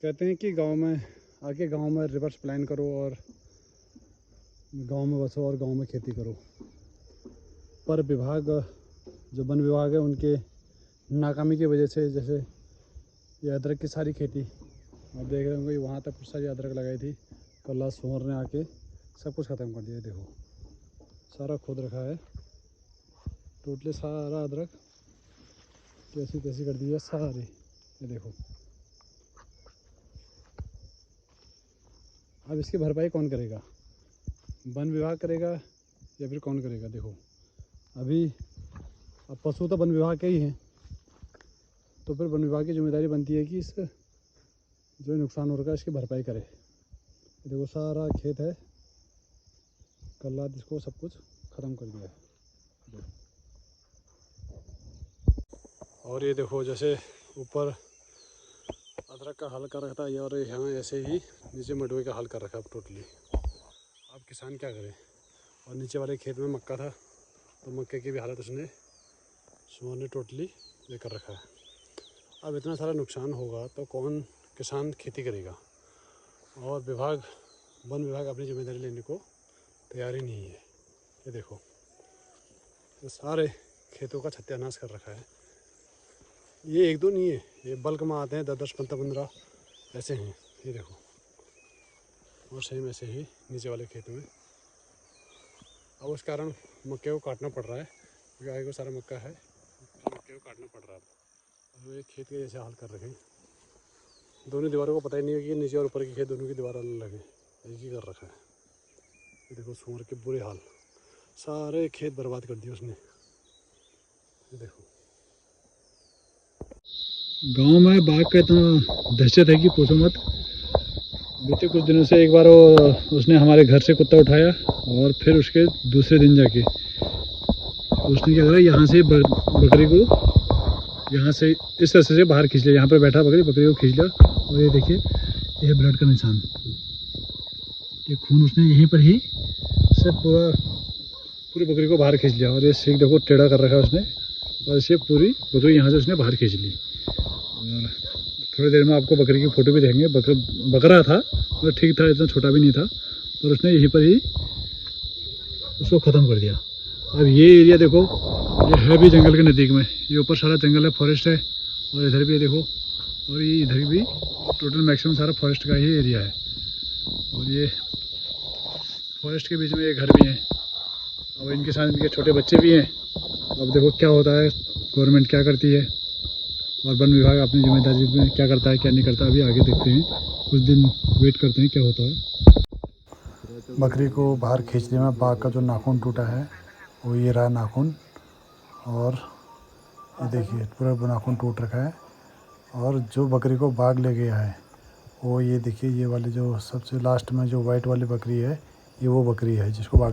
कहते हैं कि गांव में रिवर्स प्लान करो और गांव में बसो और गांव में खेती करो। पर विभाग, जो वन विभाग है, उनके नाकामी की वजह से, जैसे ये अदरक की सारी खेती आप देख रहे होंगे, वहाँ तक सारी अदरक लगाई थी, कल्ला सोहर ने आके सब कुछ ख़त्म कर दिया। देखो सारा खोद रखा है, टोटली सारा अदरक कैसी तैसी कर दी है सारी। ये देखो, अब इसकी भरपाई कौन करेगा? वन विभाग करेगा या फिर कौन करेगा? देखो अभी अब पशु तो वन विभाग के ही हैं, तो फिर वन विभाग की जिम्मेदारी बनती है कि इस जो नुकसान हो रखा है इसकी भरपाई करे। देखो सारा खेत है, कल्ला इसको सब कुछ ख़त्म कर दिया है। और ये देखो, जैसे ऊपर अदरक का हल कर रखा था और यहाँ ऐसे ही नीचे मडवे का हल कर रखा है टोटली। अब किसान क्या करे? और नीचे वाले खेत में मक्का था, तो मक्के की भी हालत उसने सुअर ने टोटली ये कर रखा है। अब इतना सारा नुकसान होगा तो कौन किसान खेती करेगा? और वन विभाग अपनी जिम्मेदारी लेने को तैयार ही नहीं है। ये देखो, ये सारे खेतों का सत्यानाश कर रखा है। ये एक दो नहीं है, ये बल्क में आते हैं 10-10, 15-15 ऐसे हैं। ये देखो, और सेम ऐसे ही नीचे वाले खेत में। अब उस कारण मक्के को काटना पड़ रहा है, क्योंकि आगे को सारा मक्का है, मक्के को काटना पड़ रहा है। अब ये खेत के जैसे हाल कर रखे हैं, दोनों दीवारों को पता ही नहीं है कि नीचे और ऊपर की खेत दोनों की दीवार अलग लगे, एक ही कर रखा है। ये देखो सूअर के बुरे हाल, सारे खेत बर्बाद कर दिए उसने। ये देखो, गांव में बाघ का इतना दहशत है कि पूछो मत। बीते कुछ दिनों से एक बार उसने हमारे घर से कुत्ता उठाया और फिर उसके दूसरे दिन जाके उसने क्या करा, यहाँ से बकरी को यहाँ से इस तरह से बाहर खींच लिया। यहाँ पर बैठा बकरी को खींच लिया, और ये देखिए, ये ब्लड का निशान, ये खून उसने यहीं पर ही से पूरी बकरी को बाहर खींच लिया। और ये सीख देखो टेढ़ा कर रखा है उसने, और इसे पूरी बकरी यहाँ से उसने बाहर खींच ली। और थोड़ी देर में आपको बकरी की फ़ोटो भी देखेंगे। बकरा था, मतलब ठीक था, इतना छोटा भी नहीं था, और उसने यहीं पर ही उसको ख़त्म कर दिया। अब ये एरिया देखो, ये है भी जंगल के नज़दीक में, ये ऊपर सारा जंगल है, फॉरेस्ट है, और इधर भी देखो, और ये इधर भी टोटल मैक्सिमम सारा फॉरेस्ट का ही एरिया है। और ये फॉरेस्ट के बीच में ये घर भी हैं, और इनके साथ इनके छोटे बच्चे भी हैं। अब देखो क्या होता है, गवर्नमेंट क्या करती है और वन विभाग अपनी जिम्मेदारी में क्या करता है क्या नहीं करता। अभी आगे देखते हैं, कुछ दिन वेट करते हैं क्या होता है। बकरी को बाहर खींचने में बाघ का जो नाखून टूटा है वो ये रहा नाखून, और ये देखिए पूरा नाखून टूट रखा है। और जो बकरी को बाघ ले गया है वो ये देखिए, ये वाली जो सबसे लास्ट में जो वाइट वाली बकरी है, ये वो बकरी है जिसको बाघ